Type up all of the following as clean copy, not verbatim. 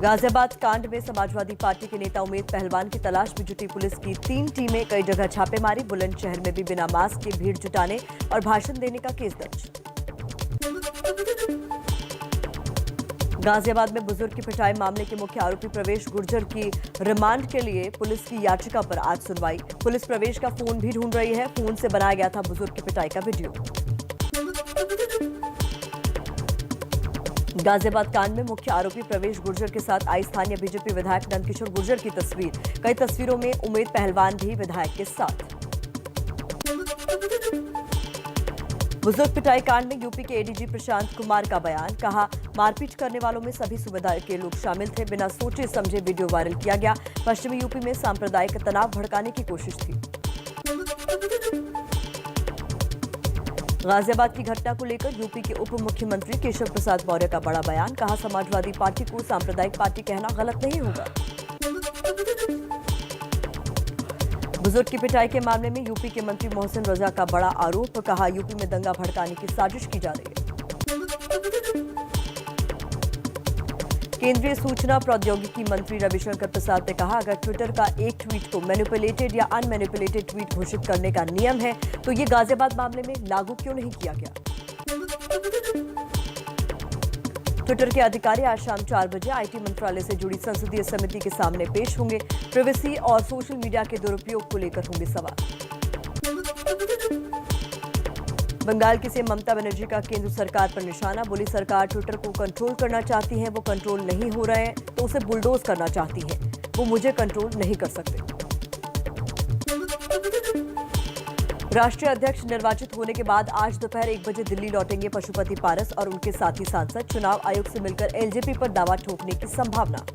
गाजियाबाद कांड में समाजवादी पार्टी के नेता उमेद पहलवान की तलाश में जुटी पुलिस की 3 टीमें कई जगह छापेमारी। बुलंदशहर में भी बिना मास्क के भीड़ जुटाने और भाषण देने का केस दर्ज। गाजियाबाद में बुजुर्ग की पिटाई मामले के मुख्य आरोपी प्रवेश गुर्जर की रिमांड के लिए पुलिस की याचिका पर आज सुनवाई। पुलिस प्रवेश का फोन भी ढूंढ रही है। फोन से बनाया गया था बुजुर्ग की पिटाई का वीडियो। गाजियाबाद कांड में मुख्य आरोपी प्रवेश गुर्जर के साथ आई स्थानीय बीजेपी विधायक नंदकिशोर गुर्जर की तस्वीर। कई तस्वीरों में उमेद पहलवान भी विधायक के साथ। बुजुर्ग पिटाई कांड में यूपी के एडीजी प्रशांत कुमार का बयान। कहा, मारपीट करने वालों में सभी सुविधा के लोग शामिल थे। बिना सोचे समझे वीडियो वायरल किया गया। पश्चिमी यूपी में सांप्रदायिक तनाव भड़काने की कोशिश थी। गाजियाबाद की घटना को लेकर यूपी के उप मुख्यमंत्री केशव प्रसाद मौर्य का बड़ा बयान। कहा, समाजवादी पार्टी को सांप्रदायिक पार्टी कहना गलत नहीं होगा। बुजुर्ग की पिटाई के मामले में यूपी के मंत्री मोहसिन रजा का बड़ा आरोप। कहा, यूपी में दंगा भड़काने की साजिश की जा रही है। केंद्रीय सूचना प्रौद्योगिकी मंत्री रविशंकर प्रसाद ने कहा, अगर ट्विटर का एक ट्वीट को मैनिपुलेटेड या अनमैनिपुलेटेड ट्वीट घोषित करने का नियम है तो ये गाजियाबाद मामले में लागू क्यों नहीं किया गया। ट्विटर के अधिकारी आज शाम 4 बजे आईटी मंत्रालय से जुड़ी संसदीय समिति के सामने पेश होंगे। प्राइवेसी और सोशल मीडिया के दुरुपयोग को लेकर होंगे सवाल। बंगाल की सीएम ममता बनर्जी का केंद्र सरकार पर निशाना। बोली, सरकार ट्विटर को कंट्रोल करना चाहती है, वो कंट्रोल नहीं हो रहे हैं तो उसे बुलडोज करना चाहती है। वो मुझे कंट्रोल नहीं कर सकते। राष्ट्रीय अध्यक्ष निर्वाचित होने के बाद आज दोपहर 1 बजे दिल्ली लौटेंगे पशुपति पारस और उनके साथी सांसद। चुनाव आयोग से मिलकर एलजेपी पर दावा ठोकने की संभावना।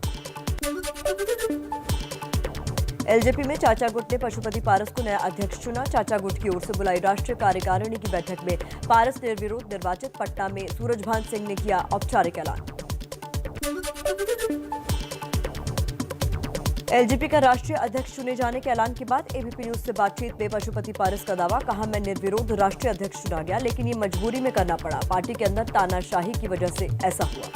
एलजेपी में चाचा गुट ने पशुपति पारस को नया अध्यक्ष चुना। चाचा गुट की ओर से बुलाई राष्ट्रीय कार्यकारिणी की बैठक में पारस निर्विरोध निर्वाचित। पटना में सूरजभान सिंह ने किया औपचारिक ऐलान। एलजेपी का राष्ट्रीय अध्यक्ष चुने जाने के ऐलान के बाद एबीपी न्यूज से बातचीत में पशुपति पारस का दावा। कहा, मैं निर्विरोध राष्ट्रीय अध्यक्ष चुना गया, लेकिन ये मजबूरी में करना पड़ा। पार्टी के अंदर तानाशाही की वजह से ऐसा हुआ।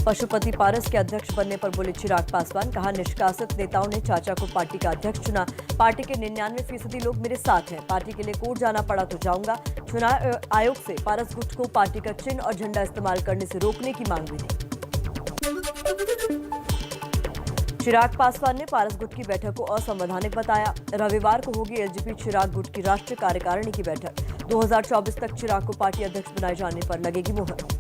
पशुपति पारस के अध्यक्ष बनने पर बोले चिराग पासवान। कहा, निष्कासित नेताओं ने चाचा को पार्टी का अध्यक्ष चुना। पार्टी के 99% लोग मेरे साथ हैं। पार्टी के लिए कोर्ट जाना पड़ा तो जाऊंगा। चुनाव आयोग से पारस गुट को पार्टी का चिन्ह और झंडा इस्तेमाल करने से रोकने की मांग हुई थी। चिराग पासवान ने पारस गुट की बैठक को असंवैधानिक बताया। रविवार को होगी एलजेपी चिराग गुट की राष्ट्रीय कार्यकारिणी की बैठक। 2024 तक चिराग को पार्टी अध्यक्ष बनाए जाने पर लगेगी मुहर।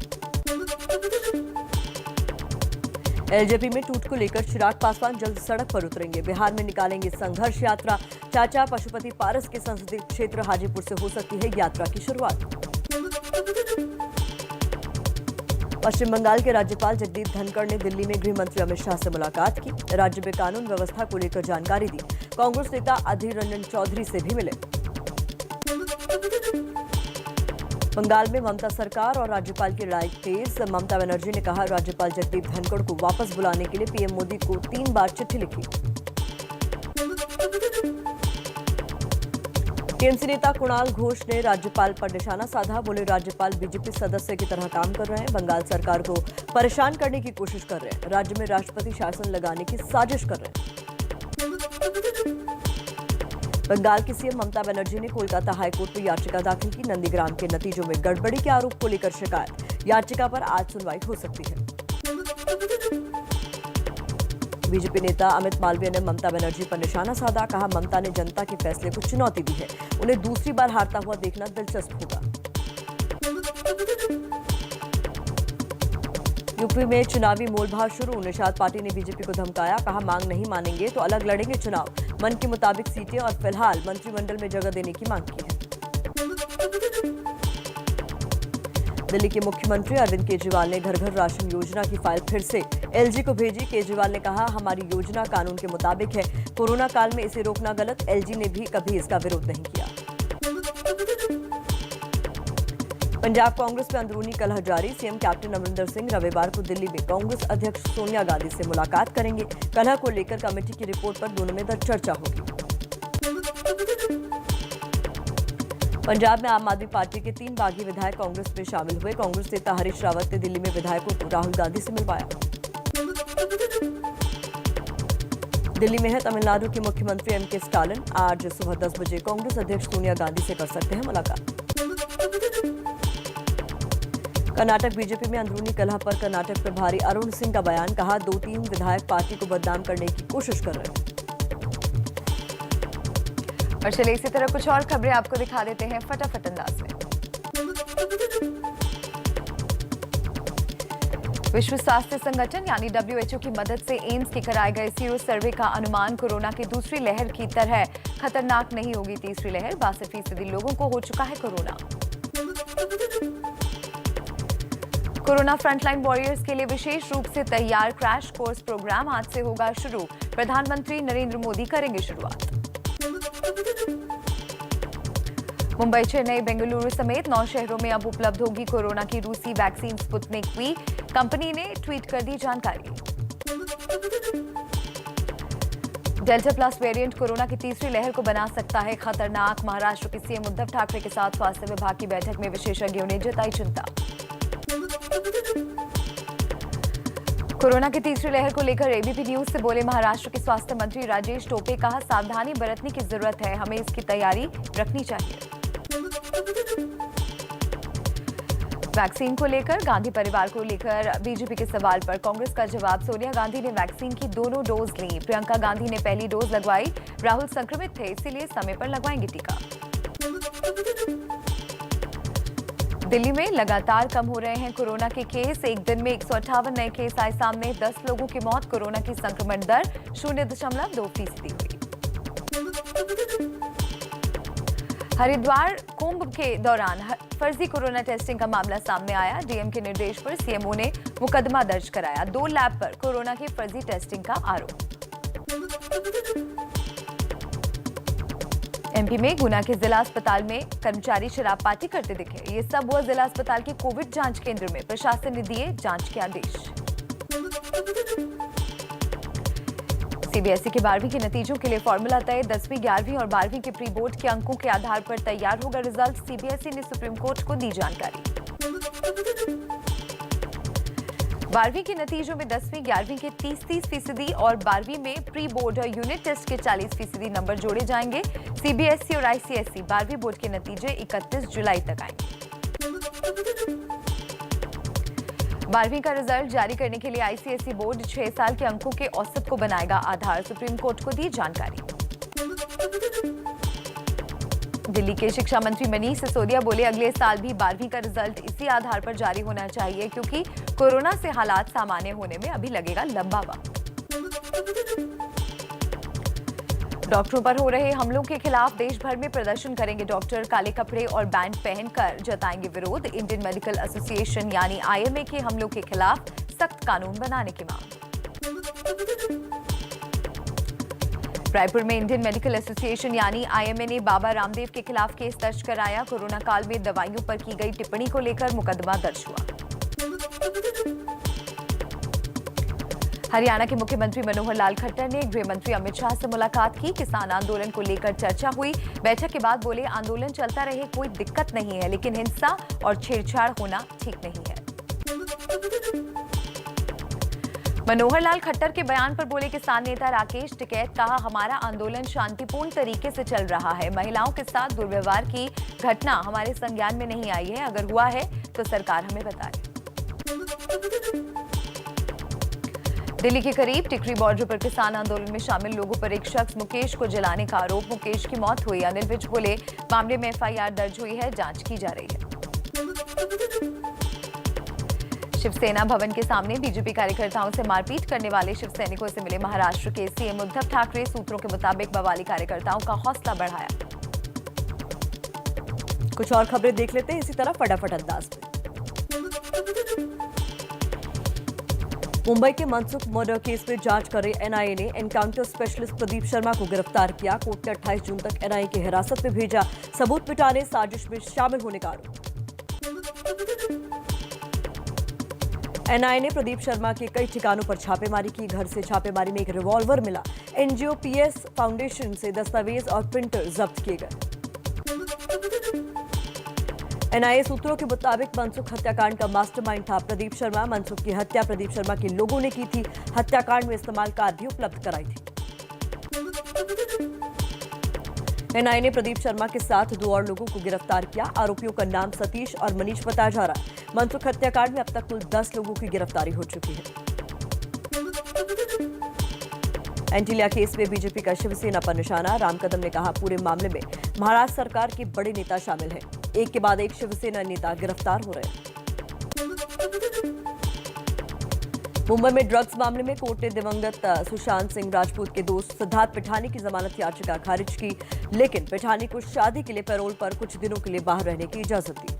एलजेपी में टूट को लेकर चिराग पासवान जल्द सड़क पर उतरेंगे। बिहार में निकालेंगे संघर्ष यात्रा। चाचा पशुपति पारस के संसदीय क्षेत्र हाजीपुर से हो सकती है यात्रा की शुरुआत। पश्चिम बंगाल के राज्यपाल जगदीप धनखड़ ने दिल्ली में गृह मंत्री अमित शाह से मुलाकात की। राज्य में कानून व्यवस्था को लेकर जानकारी दी। कांग्रेस नेता अधीर रंजन चौधरी से भी मिले। बंगाल में ममता सरकार और राज्यपाल की लड़ाई तेज। ममता बनर्जी ने कहा, राज्यपाल जगदीप धनखड़ को वापस बुलाने के लिए पीएम मोदी को 3 बार चिट्ठी लिखी। टीएमसी नेता कुणाल घोष ने राज्यपाल पर निशाना साधा। बोले, राज्यपाल बीजेपी सदस्य की तरह काम कर रहे हैं। बंगाल सरकार को परेशान करने की कोशिश कर रहे हैं। राज्य में राष्ट्रपति शासन लगाने की साजिश कर रहे हैं। बंगाल की सीएम ममता बनर्जी ने कोलकाता हाईकोर्ट में याचिका दाखिल की। नंदीग्राम के नतीजों में गड़बड़ी के आरोप को लेकर शिकायत। याचिका पर आज सुनवाई हो सकती है। बीजेपी नेता अमित मालवीय ने ममता बनर्जी पर निशाना साधा। कहा, ममता ने जनता के फैसले को चुनौती दी है। उन्हें दूसरी बार हारता हुआ देखना दिलचस्प होगा। यूपी में चुनावी मोलभाव शुरू। निषाद पार्टी ने बीजेपी को धमकाया। कहा, मांग नहीं मानेंगे तो अलग लड़ेंगे चुनाव। मन के मुताबिक सीटें और फिलहाल मंत्रिमंडल में जगह देने की मांग की है। दिल्ली के मुख्यमंत्री अरविंद केजरीवाल ने घर घर राशन योजना की फाइल फिर से एलजी को भेजी। केजरीवाल ने कहा, हमारी योजना कानून के मुताबिक है। कोरोना काल में इसे रोकना गलत। एलजी ने भी कभी इसका विरोध नहीं किया। पंजाब कांग्रेस में अंदरूनी कलह जारी। सीएम कैप्टन अमरिंदर सिंह रविवार को दिल्ली में कांग्रेस अध्यक्ष सोनिया गांधी से मुलाकात करेंगे। कलह को लेकर कमेटी की रिपोर्ट पर दोनों में चर्चा होगी। पंजाब में आम आदमी पार्टी के 3 बागी विधायक कांग्रेस में शामिल हुए। कांग्रेस नेता हरीश रावत ने दिल्ली में विधायकों को राहुल गांधी से मिलवाया। दिल्ली में है तमिलनाडु के मुख्यमंत्री एम के स्टालिन। आज सुबह 10 बजे कांग्रेस अध्यक्ष सोनिया गांधी से कर सकते हैं मुलाकात। कर्नाटक बीजेपी में अंदरूनी कलह पर कर्नाटक प्रभारी अरुण सिंह का बयान। कहा 2-3 विधायक पार्टी को बदनाम करने की कोशिश कर रहे हैं। और चलिए इसी तरह कुछ और खबरें आपको दिखा देते हैं फटाफट अंदाज में। विश्व स्वास्थ्य संगठन यानी WHO की मदद से एम्स के कराए गए सीरो सर्वे का अनुमान कोरोना की दूसरी लहर की तरह खतरनाक नहीं होगी तीसरी लहर। 62% लोगों को हो चुका है कोरोना। कोरोना फ्रंटलाइन वॉरियर्स के लिए विशेष रूप से तैयार क्रैश कोर्स प्रोग्राम आज से होगा शुरू। प्रधानमंत्री नरेंद्र मोदी करेंगे शुरुआत। मुंबई, चेन्नई, बेंगलुरु समेत 9 शहरों में अब उपलब्ध होगी कोरोना की रूसी वैक्सीन स्पुतनिक वी। कंपनी ने ट्वीट कर दी जानकारी। डेल्टा प्लस वेरिएंट कोरोना की तीसरी लहर को बना सकता है खतरनाक। महाराष्ट्र के सीएम उद्धव ठाकरे के साथ स्वास्थ्य विभाग की बैठक में विशेषज्ञों ने जताई चिंता। कोरोना की तीसरी लहर को लेकर एबीपी न्यूज से बोले महाराष्ट्र के स्वास्थ्य मंत्री राजेश टोपे। कहा सावधानी बरतने की जरूरत है, हमें इसकी तैयारी रखनी चाहिए। वैक्सीन को लेकर गांधी परिवार को लेकर बीजेपी के सवाल पर कांग्रेस का जवाब। सोनिया गांधी ने वैक्सीन की दोनों डोज ली। प्रियंका गांधी ने पहली डोज लगवाई। राहुल संक्रमित थे, इसीलिए समय पर लगवाएंगे टीका। दिल्ली में लगातार कम हो रहे हैं कोरोना के केस। एक दिन में 158 नए केस आए सामने। 10 लोगों की मौत। कोरोना की संक्रमण दर 0.2% हुई। हरिद्वार कुंभ के दौरान फर्जी कोरोना टेस्टिंग का मामला सामने आया। डीएम के निर्देश पर सीएमओ ने मुकदमा दर्ज कराया। 2 लैब पर कोरोना की फर्जी टेस्टिंग का आरोप। एमपी में गुना के जिला अस्पताल में कर्मचारी शराब पार्टी करते दिखे। ये सब हुआ जिला अस्पताल के कोविड जांच केंद्र में। प्रशासन ने दिए जांच के आदेश। सीबीएसई के 12वीं के नतीजों के लिए फॉर्मूला तय। 10वीं, 11वीं और 12वीं के प्री बोर्ड के अंकों के आधार पर तैयार होगा रिजल्ट। सीबीएसई ने सुप्रीम कोर्ट को दी जानकारी। 12वीं के नतीजों में 10वीं, 11वीं के 30% और 12वीं में प्री बोर्ड और यूनिट टेस्ट के 40% नंबर जोड़े जाएंगे। सीबीएसई और आईसीएसई 12वीं बोर्ड के नतीजे 31 जुलाई तक आएंगे। 12वीं का रिजल्ट जारी करने के लिए आईसीएसई बोर्ड 6 साल के अंकों के औसत को बनाएगा आधार। सुप्रीम कोर्ट को दी जानकारी। दिल्ली के शिक्षा मंत्री मनीष सिसोदिया बोले अगले साल भी 12वीं का रिजल्ट इसी आधार पर जारी होना चाहिए क्योंकि कोरोना से हालात सामान्य होने में अभी लगेगा लंबा वक्त। डॉक्टरों पर हो रहे हमलों के खिलाफ देश भर में प्रदर्शन करेंगे डॉक्टर। काले कपड़े और बैंड पहनकर जताएंगे विरोध। इंडियन मेडिकल एसोसिएशन यानी आईएमए के हमलों के खिलाफ सख्त कानून बनाने की मांग। रायपुर में इंडियन मेडिकल एसोसिएशन यानी आईएमए ने बाबा रामदेव के खिलाफ केस दर्ज कराया। कोरोना काल में दवाइयों पर की गई टिप्पणी को लेकर मुकदमा दर्ज हुआ। हरियाणा के मुख्यमंत्री मनोहर लाल खट्टर ने गृह मंत्री अमित शाह से मुलाकात की। किसान आंदोलन को लेकर चर्चा हुई। बैठक के बाद बोले आंदोलन चलता रहे, कोई दिक्कत नहीं है, लेकिन हिंसा और छेड़छाड़ होना ठीक नहीं है। मनोहर लाल खट्टर के बयान पर बोले किसान नेता राकेश टिकैत। कहा हमारा आंदोलन शांतिपूर्ण तरीके से चल रहा है। महिलाओं के साथ दुर्व्यवहार की घटना हमारे संज्ञान में नहीं आई है। अगर हुआ है तो सरकार हमें बताए। दिल्ली के करीब टिकरी बॉर्डर पर किसान आंदोलन में शामिल लोगों पर एक शख्स मुकेश को जलाने का आरोप। मुकेश की मौत हुई। अनिल विज बोले मामले में एफआईआर दर्ज हुई है, जांच की जा रही है। शिवसेना भवन के सामने बीजेपी कार्यकर्ताओं से मारपीट करने वाले शिवसैनिकों से मिले महाराष्ट्र के सीएम उद्धव ठाकरे। सूत्रों के मुताबिक बवाली कार्यकर्ताओं का हौसला बढ़ाया। कुछ और खबरें देख लेते हैं इसी तरह फटाफट अंदाज में। मुंबई के मनसुख मर्डर केस में जांच कर रही एनआईए ने एनकाउंटर स्पेशलिस्ट प्रदीप शर्मा को गिरफ्तार किया। कोर्ट ने 28 जून तक एनआईए की हिरासत में भेजा। सबूत मिटाने साजिश में शामिल होने का आरोप। एनआईए ने प्रदीप शर्मा के कई ठिकानों पर छापेमारी की। घर से छापेमारी में एक रिवॉल्वर मिला। एनजीओ पीएस फाउंडेशन से दस्तावेज और प्रिंटर जब्त किए गए। एनआईए सूत्रों के मुताबिक मनसुख हत्याकांड का मास्टरमाइंड था प्रदीप शर्मा। मनसुख की हत्या प्रदीप शर्मा के लोगों ने की थी। हत्याकांड में इस्तेमाल कार भी उपलब्ध कराई थी। एनआईए ने प्रदीप शर्मा के साथ 2 और लोगों को गिरफ्तार किया। आरोपियों का नाम सतीश और मनीष बताया जा रहा है। मनसुख हत्याकांड में अब तक कुल 10 लोगों की गिरफ्तारी हो चुकी है। एंटीलिया केस में बीजेपी का शिवसेना पर निशाना। राम कदम ने कहा, पूरे मामले में महाराष्ट्र सरकार के बड़े नेता शामिल हैं। एक के बाद एक शिवसेना नेता गिरफ्तार हो रहे हैं। मुंबई में ड्रग्स मामले में कोर्ट ने दिवंगत सुशांत सिंह राजपूत के दोस्त सिद्धार्थ पिठानी की जमानत याचिका खारिज की, लेकिन पिठानी को शादी के लिए पैरोल पर कुछ दिनों के लिए बाहर रहने की इजाजत दी।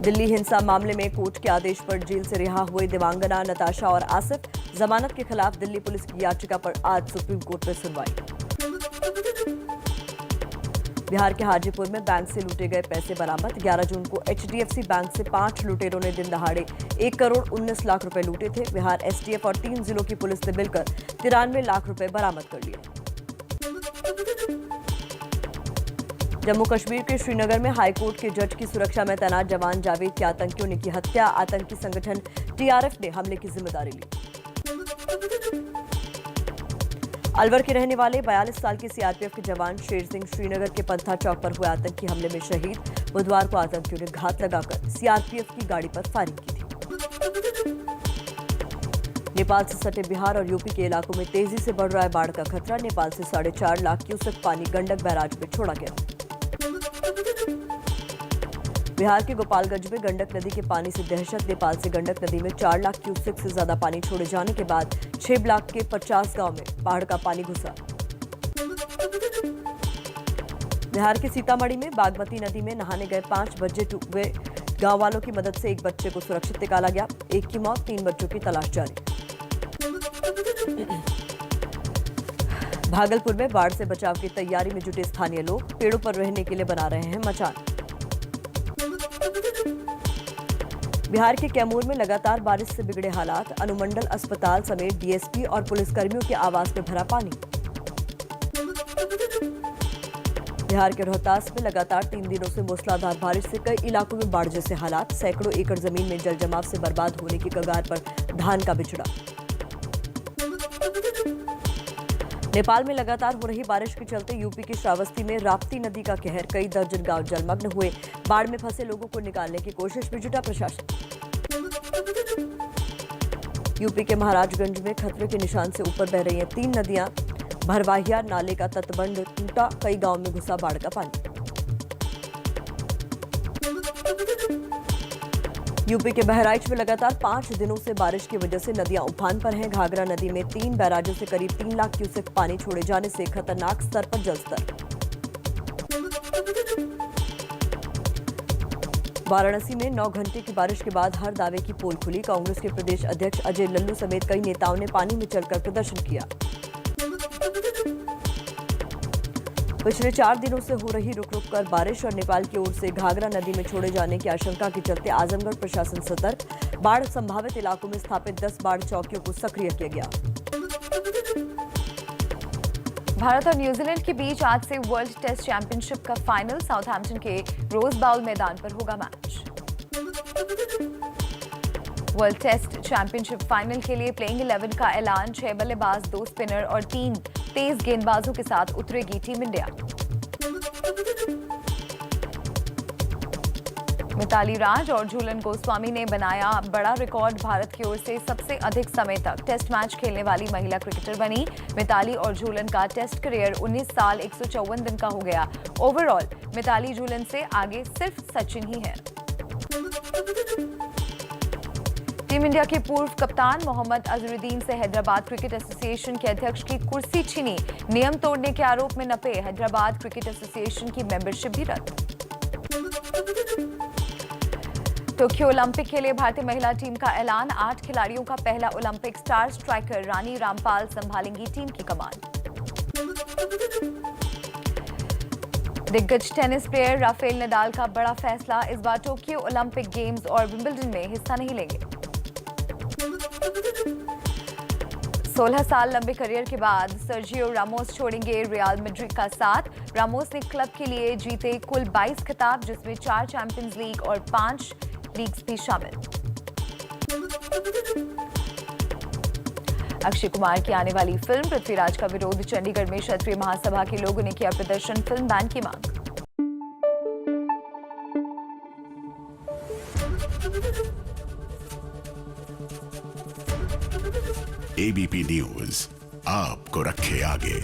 दिल्ली हिंसा मामले में कोर्ट के आदेश पर जेल से रिहा हुए दिवांगना नताशा और आसिफ जमानत के खिलाफ दिल्ली पुलिस की याचिका पर आज सुप्रीम कोर्ट में सुनवाई। बिहार के हाजीपुर में बैंक से लूटे गए पैसे बरामद। 11 जून को एचडीएफसी बैंक से 5 लुटेरों ने दिन दहाड़े 1 करोड़ 19 लाख रुपए लूटे थे। बिहार एसटीएफ और 3 जिलों की पुलिस ने मिलकर 93 लाख रुपए बरामद कर लिए। जम्मू कश्मीर के श्रीनगर में हाईकोर्ट के जज की सुरक्षा में तैनात जवान जावेद की आतंकियों ने की हत्या। आतंकी संगठन टीआरएफ ने हमले की जिम्मेदारी ली। अलवर के रहने वाले 42 साल के सीआरपीएफ के जवान शेर सिंह श्रीनगर के पंथा चौक पर हुए आतंकी हमले में शहीद। बुधवार को आतंकियों ने घात लगाकर सीआरपीएफ की गाड़ी पर फायरिंग की थी। नेपाल से सटे बिहार और यूपी के इलाकों में तेजी से बढ़ रहा है बाढ़ का खतरा। नेपाल से 4.5 लाख क्यूसेक पानी गंडक बैराज में छोड़ा गया। बिहार के गोपालगंज में गंडक नदी के पानी से दहशत। नेपाल से गंडक नदी में 4 लाख क्यूसेक से ज्यादा पानी छोड़े जाने के बाद 6 ब्लॉक के 50 गांव में बाढ़ का पानी घुसा। बिहार के सीतामढ़ी में बागमती नदी में नहाने गए 5 बच्चे डूबे। गांव वालों की मदद से एक बच्चे को सुरक्षित निकाला गया। एक की मौत, 3 बच्चों की तलाश जारी। भागलपुर में बाढ़ से बचाव की तैयारी में जुटे स्थानीय लोग पेड़ों पर रहने के लिए बना रहे हैं मचान। बिहार के कैमूर में लगातार बारिश से बिगड़े हालात। अनुमंडल अस्पताल समेत डीएसपी और पुलिसकर्मियों के आवास में भरा पानी। बिहार के रोहतास में लगातार 3 दिनों से मूसलाधार बारिश से कई इलाकों में बाढ़ जैसे हालात। सैकड़ों एकड़ जमीन में जल जमाव से बर्बाद होने की कगार पर धान का बिचड़ा। नेपाल में लगातार हो रही बारिश के चलते यूपी की श्रावस्ती में राप्ती नदी का कहर। कई दर्जन गांव जलमग्न हुए। बाढ़ में फंसे लोगों को निकालने की कोशिश में जुटा प्रशासन। यूपी के महाराजगंज में खतरे के निशान से ऊपर बह रही हैं 3 नदियां। भरवाहिया नाले का तटबंध टूटा। कई गांव में घुसा बाढ़ का पानी। यूपी के बहराइच में लगातार 5 दिनों से बारिश की वजह से नदियां उफान पर हैं। घाघरा नदी में 3 बैराजों से करीब 3 लाख क्यूसेक पानी छोड़े जाने से खतरनाक स्तर पर जलस्तर। वाराणसी में 9 घंटे की बारिश के बाद हर दावे की पोल खुली। कांग्रेस के प्रदेश अध्यक्ष अजय लल्लू समेत कई नेताओं ने पानी में चलकर प्रदर्शन किया। पिछले 4 दिनों से हो रही रुक रुक कर बारिश और नेपाल की ओर से घाघरा नदी में छोड़े जाने की आशंका के चलते आजमगढ़ प्रशासन सतर्क। बाढ़ संभावित इलाकों में स्थापित 10 बाढ़ चौकियों को सक्रिय किया गया। भारत और न्यूजीलैंड के बीच आज से वर्ल्ड टेस्ट चैंपियनशिप का फाइनल साउथहैम्पटन के रोज बाउल मैदान पर होगा match. World test championship final के लिए प्लेइंग 11 का ऐलान। 6 बल्लेबाज, 2 स्पिनर और 3 तेज गेंदबाजों के साथ उतरेगी टीम इंडिया। मिताली राज और झूलन गोस्वामी ने बनाया बड़ा रिकॉर्ड। भारत की ओर से सबसे अधिक समय तक टेस्ट मैच खेलने वाली महिला क्रिकेटर बनी। मिताली और झूलन का टेस्ट करियर 19 साल 154 दिन का हो गया। ओवरऑल मिताली झूलन से आगे सिर्फ सचिन ही है। टीम इंडिया के पूर्व कप्तान मोहम्मद अजहरुद्दीन से हैदराबाद क्रिकेट एसोसिएशन के अध्यक्ष की कुर्सी छीनी। नियम तोड़ने के आरोप में नपे हैदराबाद क्रिकेट एसोसिएशन की मेंबरशिप भी रद्द। टोक्यो ओलंपिक के लिए भारतीय महिला टीम का ऐलान। 8 खिलाड़ियों का पहला Olympic. Star striker Rani Rampal संभालेंगी team की कमान। दिग्गज टेनिस प्लेयर राफेल नडाल का बड़ा फैसला। इस बार टोक्यो ओलंपिक गेम्स और विंबलडन में हिस्सा नहीं लेंगे। 16 साल लंबे करियर के बाद सर्जियो रामोस छोड़ेंगे रियल मैड्रिड का साथ। रामोस ने क्लब के लिए जीते कुल 22 खिताब, जिसमें 4 चैंपियंस लीग और 5 लीग्स भी शामिल। अक्षय कुमार की आने वाली फिल्म पृथ्वीराज का विरोध। चंडीगढ़ में क्षत्रिय महासभा के लोगों ने किया प्रदर्शन, फिल्म बैन की मांग। एबीपी न्यूज आपको रखे आगे।